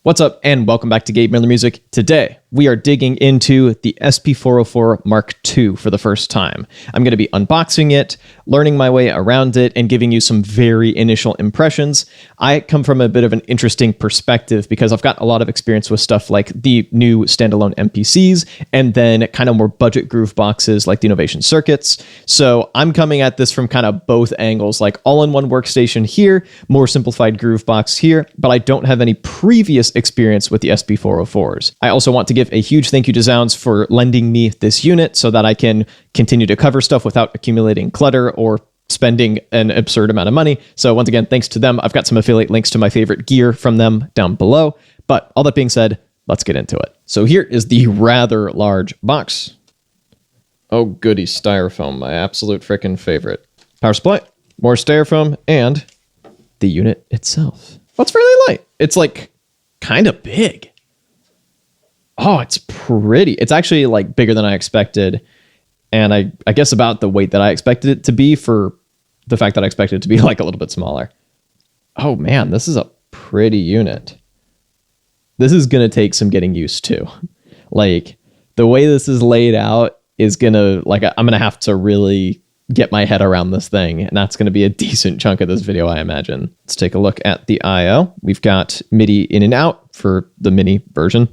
What's up, and welcome back to Gabe Music. Today, we are digging into the SP-404 Mark II for the first time. I'm going to be unboxing it, learning my way around it, and giving you some very initial impressions. I come from a bit of an interesting perspective because I've got a lot of experience with stuff like the new standalone MPCs, and then kind of more budget groove boxes like the Innovation Circuits. So I'm coming at this from kind of both angles, like all-in-one workstation here, more simplified groove box here, but I don't have any previous experience with the SP-404s. I also want to give a huge thank you to Zounds for lending me this unit so that I can continue to cover stuff without accumulating clutter or spending an absurd amount of money. So once again, thanks to them. I've got some affiliate links to my favorite gear from them down below. But all that being said, let's get into it. So here is the rather large box. Oh goody, styrofoam, my absolute freaking favorite. Power supply, more styrofoam, and the unit itself. Well, it's fairly light. It's like kind of big. Oh, it's pretty. It's actually like bigger than I expected. And I guess about the weight that I expected it to be for the fact that I expected it to be like a little bit smaller. Oh man, this is a pretty unit. This is going to take some getting used to. Like the way this is laid out is going to, like, I'm going to have to really get my head around this thing, and that's going to be a decent chunk of this video, I imagine. Let's take a look at the I/O. We've got MIDI in and out for the mini version.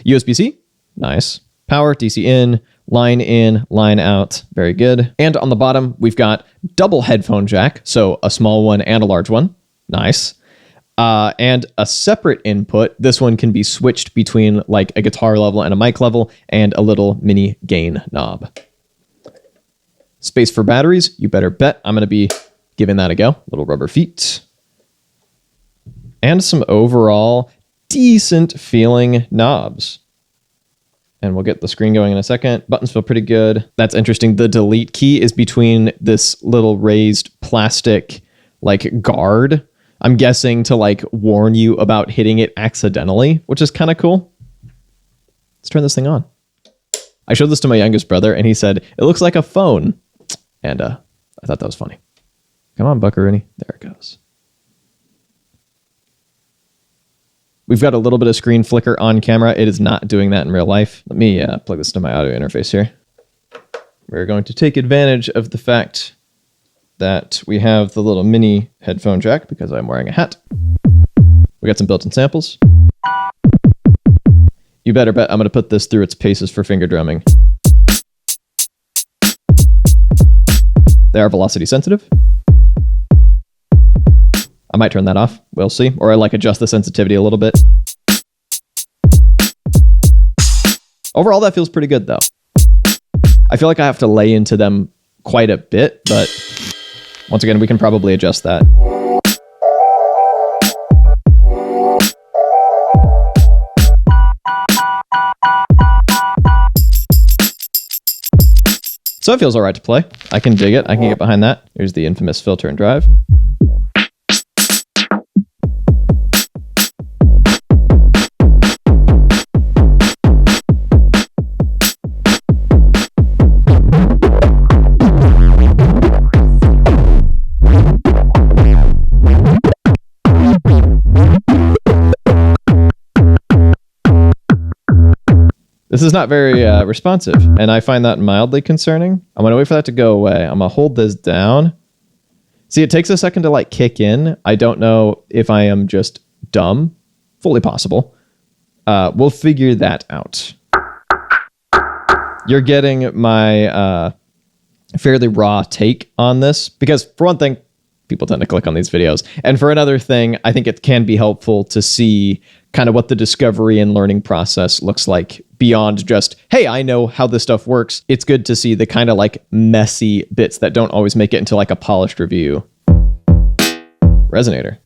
USB-C, nice. Power, DC in, line out, very good. And on the bottom, we've got double headphone jack, so a small one and a large one, nice. And a separate input. This one can be switched between like a guitar level and a mic level, and a little mini gain knob. Space for batteries, you better bet I'm going to be giving that a go. Little rubber feet. And some overall decent feeling knobs. And we'll get the screen going in a second. Buttons feel pretty good. That's interesting. The delete key is between this little raised plastic like guard. I'm guessing to like warn you about hitting it accidentally, which is kind of cool. Let's turn this thing on. I showed this to my youngest brother and he said, it looks like a phone. And I thought that was funny. Come on, Buckaroo. There it goes. We've got a little bit of screen flicker on camera. It is not doing that in real life. Let me plug this to my audio interface here. We're going to take advantage of the fact that we have the little mini headphone jack because I'm wearing a hat. We got some built-in samples. You better bet I'm going to put this through its paces for finger drumming. They are velocity sensitive. I might turn that off. We'll see. Or I like adjust the sensitivity a little bit. Overall, that feels pretty good though. I feel like I have to lay into them quite a bit, but once again, we can probably adjust that. So it feels all right to play. I can dig it. I can get behind that. Here's the infamous filter and drive. This is not very responsive, and I find that mildly concerning. I'm going to wait for that to go away. I'm going to hold this down. See, it takes a second to like kick in. I don't know if I am just dumb. Fully possible. We'll figure that out. You're getting my fairly raw take on this, because for one thing, people tend to click on these videos. And for another thing, I think it can be helpful to see kind of what the discovery and learning process looks like beyond just, hey, I know how this stuff works. It's good to see the kind of like messy bits that don't always make it into like a polished review. Resonator.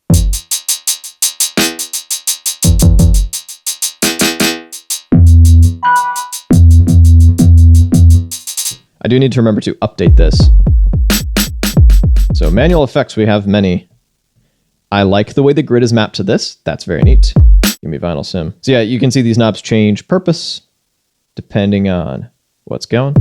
I do need to remember to update this. So manual effects, we have many. I like the way the grid is mapped to this. That's very neat. Give me vinyl sim. So yeah, you can see these knobs change purpose depending on what's going.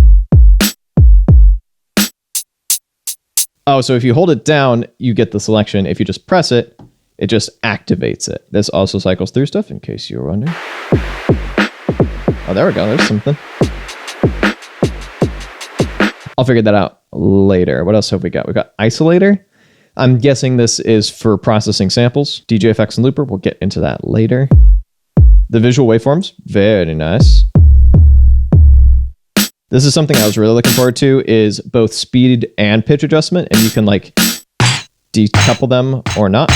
Oh, so if you hold it down, you get the selection. If you just press it, It just activates it. This also cycles through stuff, in case you were wondering. Oh, there we go. There's something. I'll figure that out later. What else have we got? We got isolator. I'm guessing this is for processing samples. DJ effects and looper. We'll get into that later. The visual waveforms. Very nice. This is something I was really looking forward to, is both speed and pitch adjustment, and you can like decouple them or not.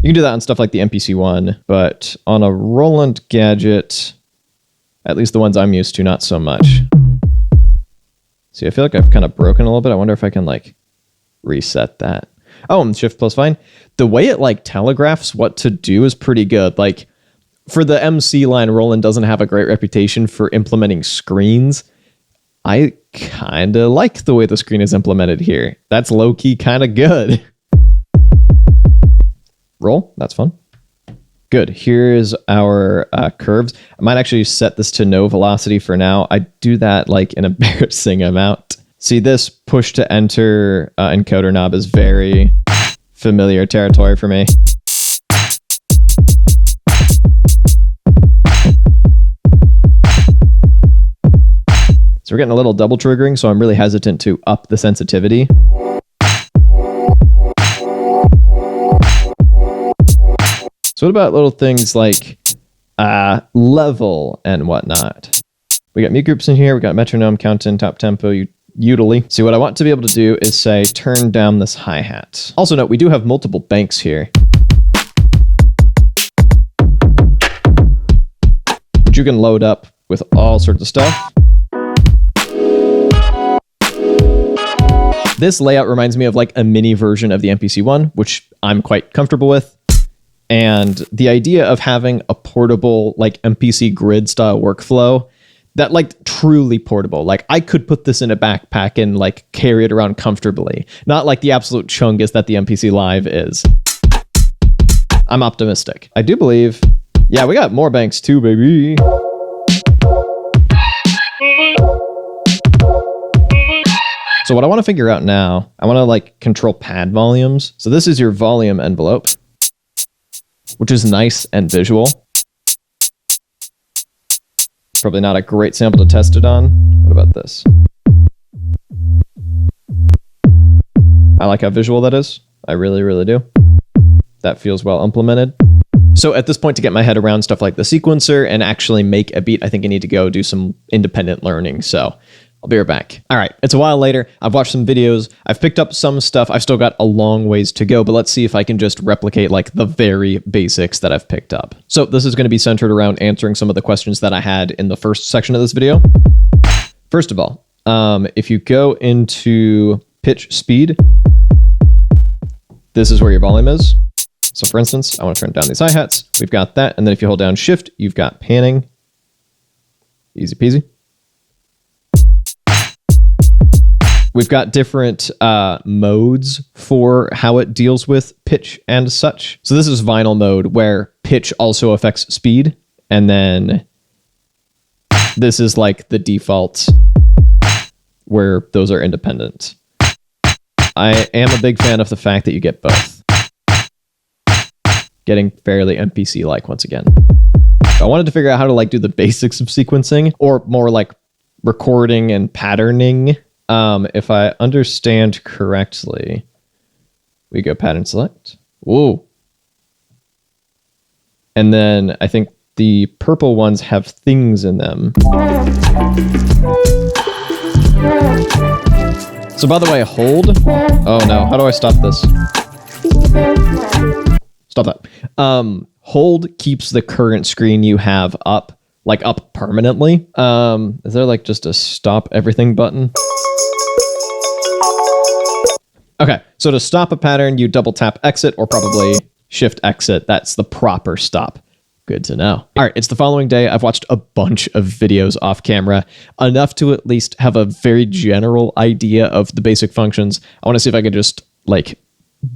You can do that on stuff like the MPC-1, but on a Roland gadget, at least the ones I'm used to, not so much. See, I feel like I've kind of broken a little bit. I wonder if I can like reset that. Oh, and shift plus fine. The way it like telegraphs what to do is pretty good. Like for the MC line, Roland doesn't have a great reputation for implementing screens. I kind of like the way the screen is implemented here. That's low-key kind of good. Roll, that's fun. Good, here is our curves. I might actually set this to no velocity for now. I do that like an embarrassing amount. See, this push to enter encoder knob is very familiar territory for me. So we're getting a little double triggering, so I'm really hesitant to up the sensitivity. So what about little things like level and whatnot? We got mute groups in here. We got metronome, count in, top tempo, utility. See, what I want to be able to do is say, turn down this hi-hat. Also note, we do have multiple banks here, which you can load up with all sorts of stuff. This layout reminds me of like a mini version of the MPC-1, which I'm quite comfortable with. And the idea of having a portable like MPC grid style workflow that like truly portable, like I could put this in a backpack and like carry it around comfortably, not like the absolute chungus that the MPC Live is. I'm optimistic. I do believe, yeah, we got more banks too, baby. So what I want to figure out now, I want to like control pad volumes. So this is your volume envelope, which is nice and visual. Probably not a great sample to test it on. What about this? I like how visual that is. I really, really do. That feels well implemented. So at this point, to get my head around stuff like the sequencer and actually make a beat, I think I need to go do some independent learning. So I'll be right back. All right, it's a while later. I've watched some videos. I've picked up some stuff. I've still got a long ways to go, but let's see if I can just replicate like the very basics that I've picked up. So this is going to be centered around answering some of the questions that I had in the first section of this video. First of all, if you go into pitch speed, this is where your volume is. So for instance, I want to turn down these hi-hats. We've got that. And then if you hold down shift, you've got panning. Easy peasy. We've got different modes for how it deals with pitch and such. So this is vinyl mode, where pitch also affects speed. And then this is like the default, where those are independent. I am a big fan of the fact that you get both. Getting fairly MPC-like once again. I wanted to figure out how to like do the basics of sequencing, or more like recording and patterning. If I understand correctly, we go pattern select. Whoa. And then I think the purple ones have things in them. So by the way, hold. Oh no, how do I stop this? Stop that. Hold keeps the current screen you have up, like up permanently. Is there like just a stop everything button? Okay, so to stop a pattern, you double tap exit or probably shift exit. That's the proper stop. Good to know. All right, it's the following day. I've watched a bunch of videos off camera, enough to at least have a very general idea of the basic functions. I want to see if I can just like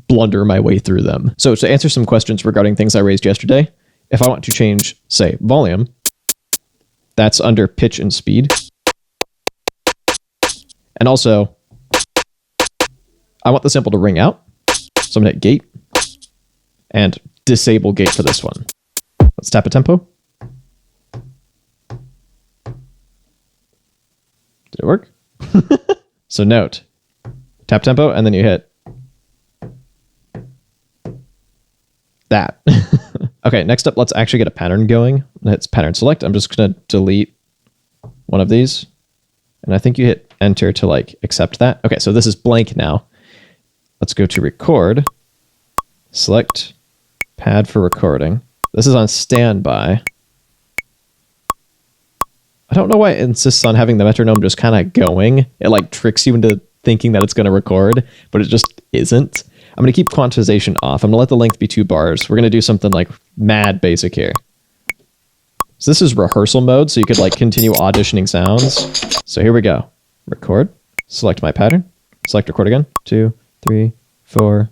blunder my way through them. So to answer some questions regarding things I raised yesterday, if I want to change, say, volume, that's under pitch and speed. And also, I want the sample to ring out. So I'm gonna hit gate and disable gate for this one. Let's tap a tempo. Did it work? So note, tap tempo, and then you hit that. Okay, next up, let's actually get a pattern going. It's pattern select. I'm just gonna delete one of these. And I think you hit enter to like accept that. Okay, so this is blank now. Let's go to record, select pad for recording. This is on standby. I don't know why it insists on having the metronome just kind of going. It like tricks you into thinking that it's going to record, but it just isn't. I'm going to keep quantization off. I'm going to let the length be 2 bars. We're going to do something like mad basic here. So this is rehearsal mode, so you could like continue auditioning sounds. So here we go. Record, select my pattern, select record again. 2, 3, 4.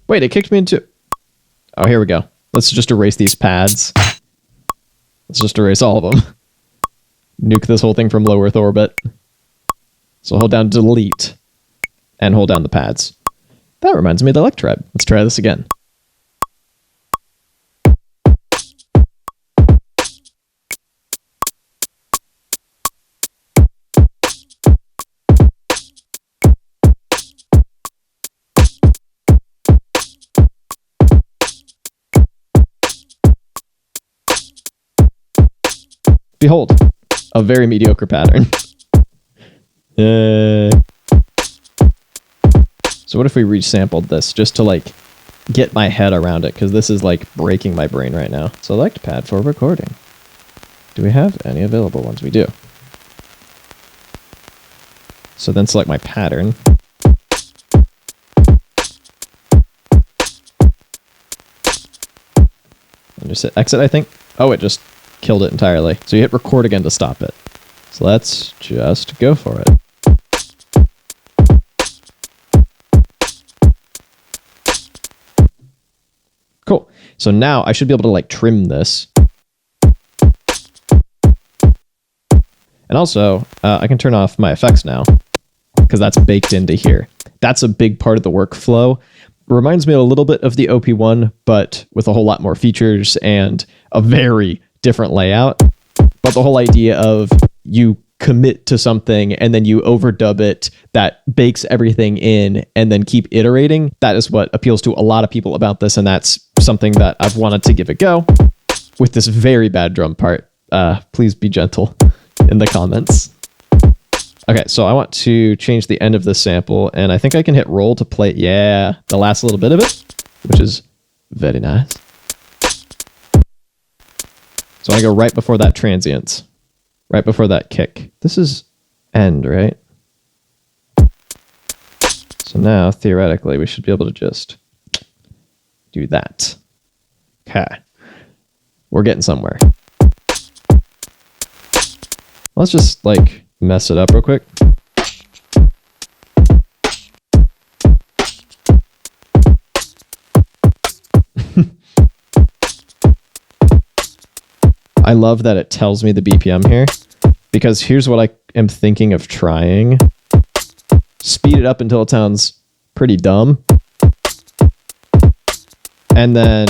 Wait, it kicked me into... Oh, here we go. Let's just erase these pads. Let's just erase all of them. Nuke this whole thing from low Earth orbit. So hold down delete and hold down the pads. That reminds me of the Electribe. Let's try this again. Behold, a very mediocre pattern. So what if we resampled this just to like get my head around it? Because this is like breaking my brain right now. Select pad for recording. Do we have any available ones? We do. So then select my pattern. And just hit exit, I think. Oh, it just killed it entirely. So you hit record again to stop it. So let's just go for it. Cool. So now I should be able to like trim this. And also, I can turn off my effects now because that's baked into here. That's a big part of the workflow. Reminds me a little bit of the OP1, but with a whole lot more features and a very different layout. But the whole idea of you commit to something and then you overdub it, that bakes everything in and then keep iterating, that is what appeals to a lot of people about this, and that's something that I've wanted to give a go with this very bad drum part. Please be gentle in the comments. Okay, so I want to change the end of the sample, and I think I can hit roll to play, yeah, the last little bit of it, which is very nice. So I go right before that transient, right before that kick. This is end, right? So now, theoretically, we should be able to just do that. Okay. We're getting somewhere. Let's just, like, mess it up real quick. I love that it tells me the BPM here, because here's what I am thinking of trying. Speed it up until it sounds pretty dumb. And then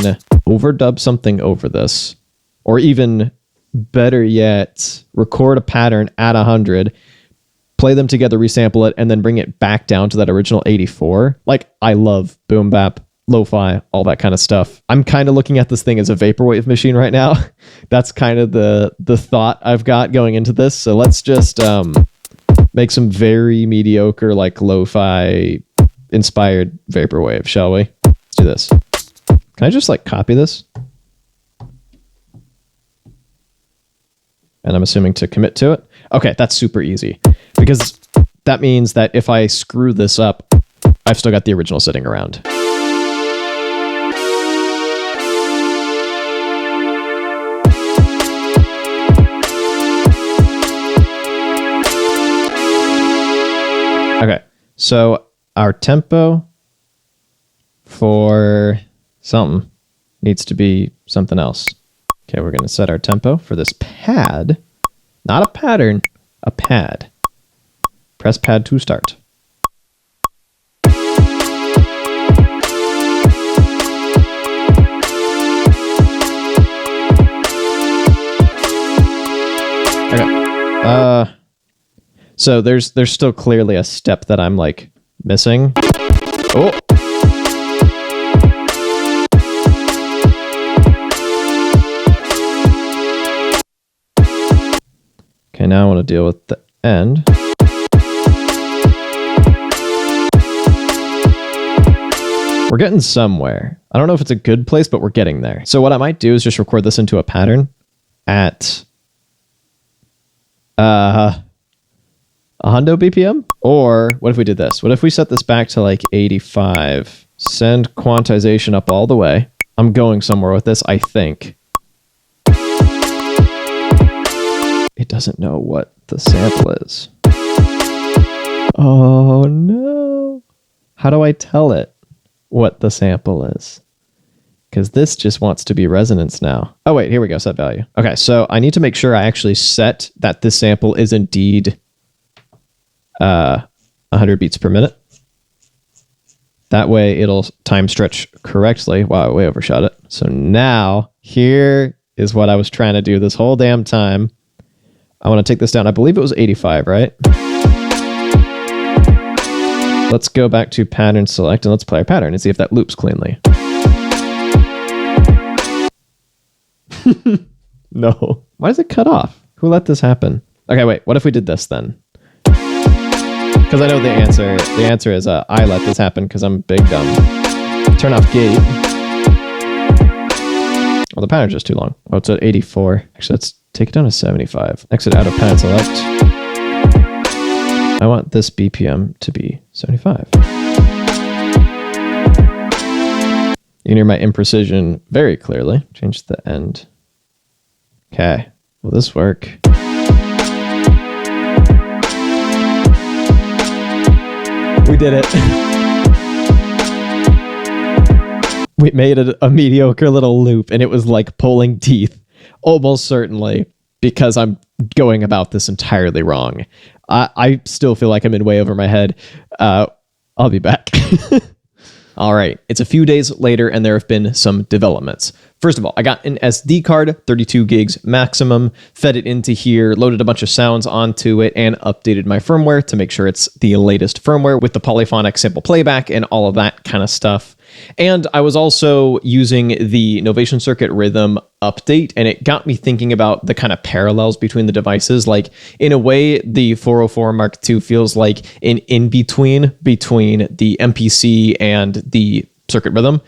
overdub something over this. Or even better yet, record a pattern at 100, play them together, resample it, and then bring it back down to that original 84. Like, I love boom bap, lo-fi, all that kind of stuff. I'm kind of looking at this thing as a vaporwave machine right now. That's kind of the thought I've got going into this. So let's just make some very mediocre, like lo-fi inspired vaporwave, shall we? Let's do this. Can I just like copy this? And I'm assuming to commit to it. Okay, that's super easy, because that means that if I screw this up, I've still got the original sitting around. Okay, so our tempo for something needs to be something else. Okay, we're going to set our tempo for this pad, not a pattern, a pad. Press pad to start. So there's still clearly a step that I'm like missing. Oh. Okay, now I want to deal with the end. We're getting somewhere. I don't know if it's a good place, but we're getting there. So what I might do is just record this into a pattern at 100 BPM. Or what if we did this? What if we set this back to like 85? Send quantization up all the way. I'm going somewhere with this, I think. It doesn't know what the sample is. Oh no. How do I tell it what the sample is? Because this just wants to be resonance now. Oh wait, here we go, set value. Okay, so I need to make sure I actually set that this sample is indeed 100 beats per minute. That way it'll time stretch correctly. Wow, I way overshot it. So now here is what I was trying to do this whole damn time. I want to take this down. I believe it was 85, right? Let's go back to pattern select and let's play our pattern and see if that loops cleanly. No. Why does it cut off? Who let this happen? Okay, wait. What if we did this then? Because I know the answer. The answer is I let this happen because I'm big dumb. Turn off gate. Well, the pattern's just too long. Oh, it's at 84. Actually, let's take it down to 75. Exit out of pattern select. I want this BPM to be 75. You can hear my imprecision very clearly. Change the end. Okay. Will this work? We did it. We made a mediocre little loop and it was like pulling teeth. Almost certainly because I'm going about this entirely wrong. I still feel like I'm in way over my head. I'll be back. All right, it's a few days later and there have been some developments. First of all, I got an SD card, 32 gigs maximum, fed it into here, loaded a bunch of sounds onto it, and updated my firmware to make sure it's the latest firmware with the polyphonic sample playback and all of that kind of stuff. And I was also using the Novation Circuit Rhythm update, and it got me thinking about the kind of parallels between the devices. Like, in a way, the 404 Mark II feels like an in-between between the MPC and the Circuit Rhythm.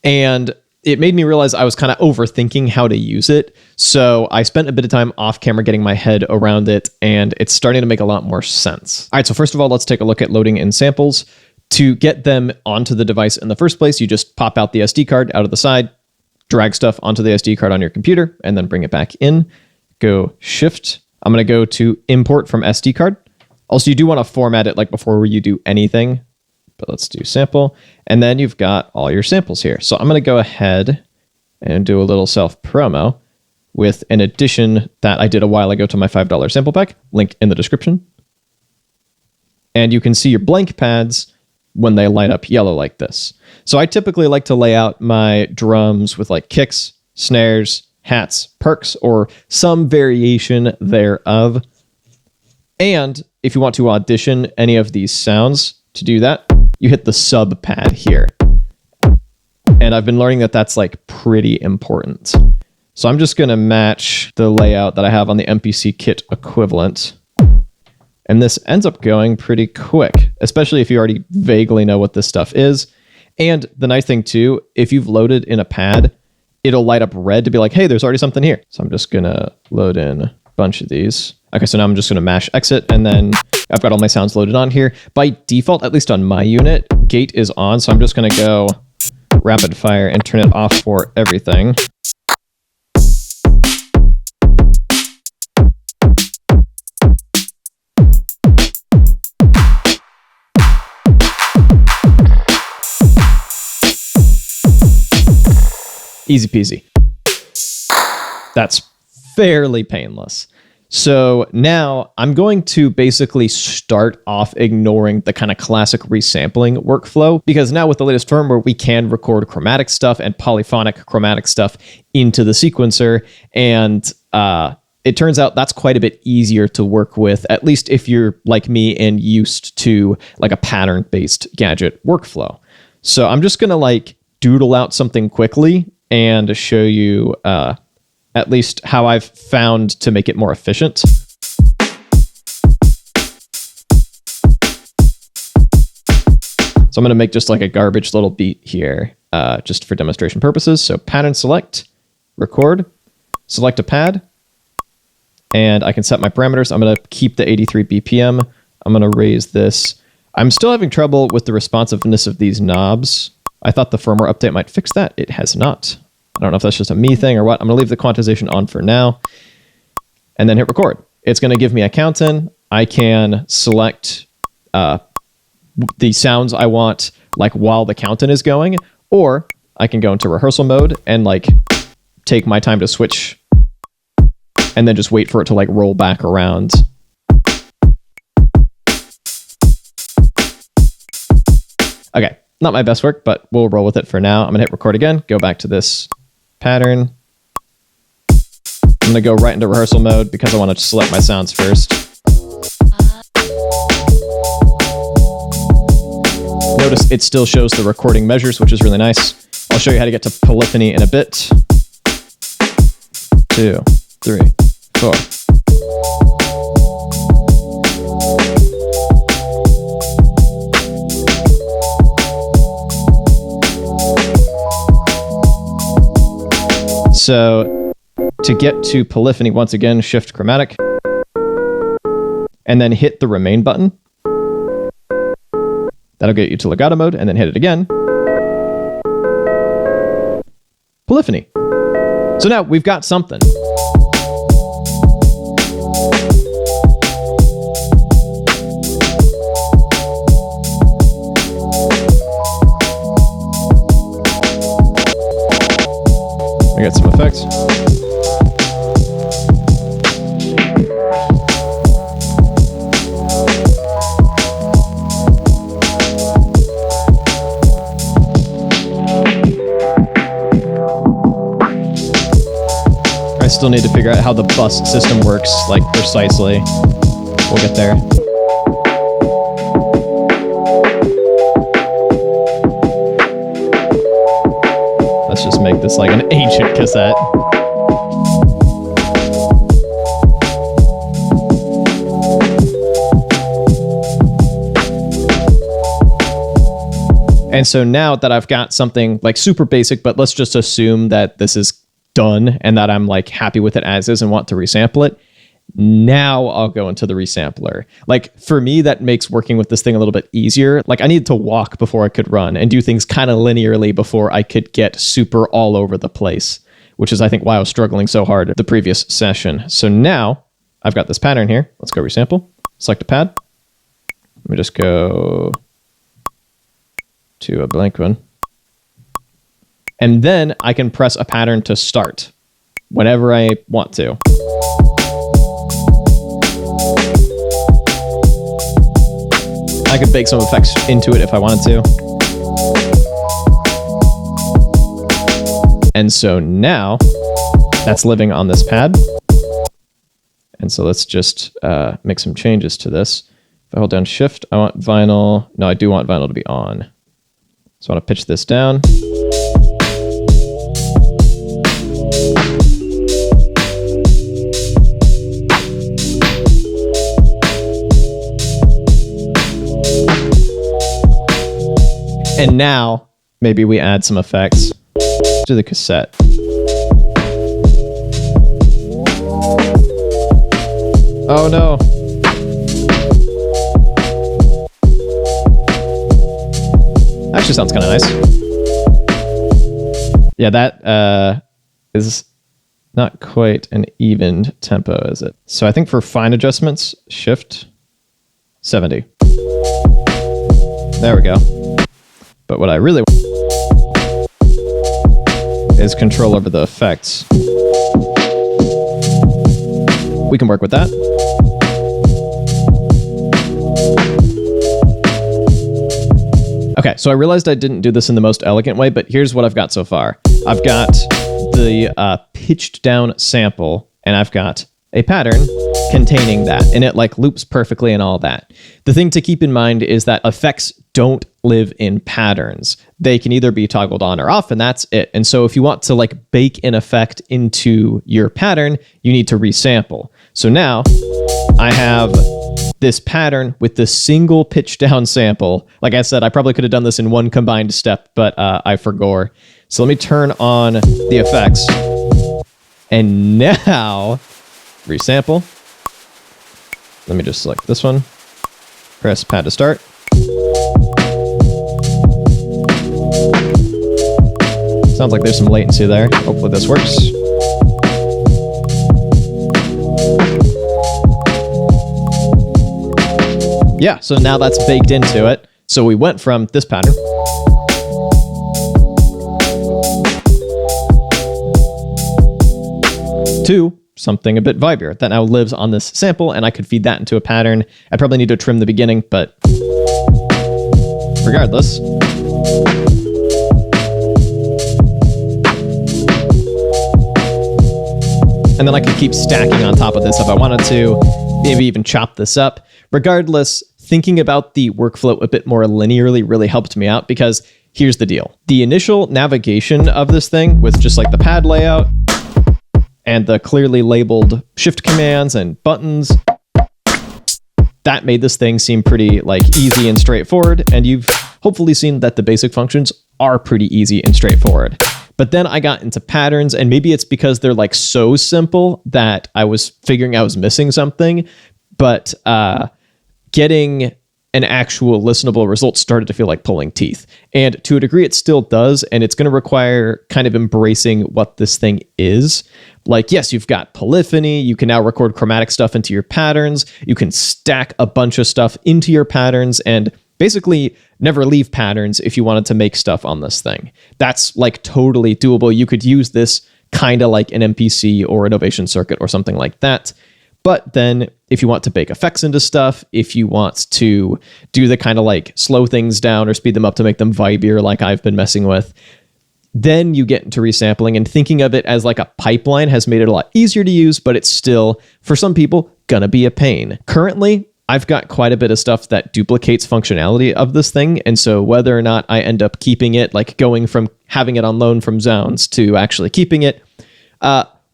And it made me realize I was kind of overthinking how to use it. So I spent a bit of time off camera getting my head around it, and it's starting to make a lot more sense. All right, so first of all, let's take a look at loading in samples. To get them onto the device in the first place, you just pop out the SD card out of the side, drag stuff onto the SD card on your computer, and then bring it back in. Go Shift. I'm going to go to Import from SD card. Also, you do want to format it like before you do anything, but let's do Sample. And then you've got all your samples here. So I'm going to go ahead and do a little self-promo with an addition that I did a while ago to my $5 sample pack, link in the description. And you can see your blank pads when they light up yellow like this. So I typically like to lay out my drums with like kicks, snares, hats, perks, or some variation thereof. And if you want to audition any of these sounds, to do that, you hit the sub pad here. And I've been learning that that's like pretty important. So I'm just going to match the layout that I have on the MPC kit equivalent. And this ends up going pretty quick, especially if you already vaguely know what this stuff is. And the nice thing too, if you've loaded in a pad, it'll light up red to be like, hey, there's already something here. So I'm just going to load in a bunch of these. Okay, so now I'm just going to mash exit, and then I've got all my sounds loaded on here. By default, at least on my unit, gate is on. So I'm just going to go rapid fire and turn it off for everything. Easy peasy. That's fairly painless. So now I'm going to basically start off ignoring the kind of classic resampling workflow, because now with the latest firmware, we can record chromatic stuff and polyphonic chromatic stuff into the sequencer. And it turns out that's quite a bit easier to work with, at least if you're like me and used to like a pattern-based gadget workflow. So I'm just going to like doodle out something quickly and show you at least how I've found to make it more efficient. So I'm going to make just like a garbage little beat here, just for demonstration purposes. So pattern select, record, select a pad, and I can set my parameters. I'm going to keep the 83 BPM. I'm going to raise this. I'm still having trouble with the responsiveness of these knobs. I thought the firmware update might fix that. It has not. I don't know if that's just a me thing or what. I'm going to leave the quantization on for now and then hit record. It's going to give me a count in. I can select the sounds I want like while the count in is going, or I can go into rehearsal mode and like take my time to switch and then just wait for it to like roll back around. Okay, not my best work, but we'll roll with it for now. I'm gonna hit record again, go back to this pattern. I'm gonna go right into rehearsal mode because I want to select my sounds first. Notice it still shows the recording measures, which is really nice. I'll show you how to get to polyphony in a bit. 2, 3, 4. So to get to polyphony, once again, shift chromatic, and then hit the remain button. That'll get you to legato mode, and then hit it again. Polyphony. So now we've got something. I got some effects. I still need to figure out how the bus system works, like precisely. We'll get there. Let's just make this like an ancient cassette. And so now that I've got something like super basic, but let's just assume that this is done and that I'm like happy with it as is and want to resample it. Now I'll go into the resampler. Like for me, that makes working with this thing a little bit easier. Like I needed to walk before I could run and do things kind of linearly before I could get super all over the place, which is I think why I was struggling so hard the previous session. So now I've got this pattern here. Let's go resample. Select a pad. Let me just go to a blank one. And then I can press a pattern to start whenever I want to. I could bake some effects into it if I wanted to. And so now that's living on this pad. And so let's just make some changes to this. If I hold down shift, I want vinyl. No, I do want vinyl to be on. So I want to pitch this down. And now, maybe we add some effects to the cassette. Oh no. Actually sounds kind of nice. Yeah, that is not quite an even tempo, is it? So I think for fine adjustments, shift 70. There we go. But what I really want is control over the effects. We can work with that. Okay, so I realized I didn't do this in the most elegant way, but here's what I've got so far. I've got the pitched down sample, and I've got a pattern containing that, and it like loops perfectly and all that. The thing to keep in mind is that effects don't live in patterns. They can either be toggled on or off, and that's it. And so if you want to like bake an effect into your pattern, you need to resample. So now I have this pattern with the single pitch down sample. Like I said, I probably could have done this in one combined step, but I forgot. So let me turn on the effects. And now, resample. Let me just select this one. Press pad to start. Sounds like there's some latency there. Hopefully this works. Yeah, so now that's baked into it. So we went from this pattern to something a bit vibier that now lives on this sample, and I could feed that into a pattern. I probably need to trim the beginning, but regardless. And then I could keep stacking on top of this if I wanted to, maybe even chop this up. Regardless, thinking about the workflow a bit more linearly really helped me out, because here's the deal. The initial navigation of this thing with just like the pad layout and the clearly labeled shift commands and buttons, that made this thing seem pretty like easy and straightforward. And you've hopefully seen that the basic functions are pretty easy and straightforward. But then I got into patterns, and maybe it's because they're like so simple that I was figuring I was missing something. But getting an actual listenable result started to feel like pulling teeth. And to a degree, it still does. And it's going to require kind of embracing what this thing is. Like, yes, you've got polyphony. You can now record chromatic stuff into your patterns. You can stack a bunch of stuff into your patterns and basically never leave patterns if you wanted to make stuff on this thing. That's like totally doable. You could use this kind of like an MPC or an Ovation circuit or something like that. But then if you want to bake effects into stuff, if you want to do the kind of like slow things down or speed them up to make them vibier like I've been messing with, then you get into resampling, and thinking of it as like a pipeline has made it a lot easier to use, but it's still, for some people, gonna be a pain. Currently, I've got quite a bit of stuff that duplicates functionality of this thing, and so whether or not I end up keeping it, like going from having it on loan from Zounds to actually keeping it,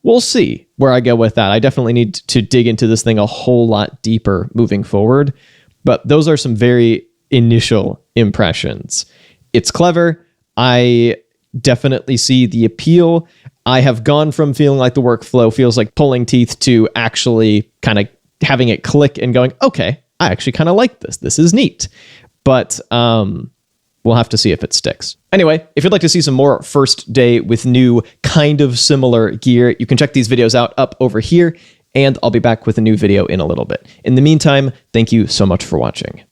we'll see where I go with that. I definitely need to dig into this thing a whole lot deeper moving forward, but those are some very initial impressions. It's clever. I definitely see the appeal. I have gone from feeling like the workflow feels like pulling teeth to actually kind of having it click and going, okay, I actually kind of like this. This is neat. But we'll have to see if it sticks. Anyway, if you'd like to see some more first day with new kind of similar gear, you can check these videos out up over here, and I'll be back with a new video in a little bit. In the meantime, thank you so much for watching.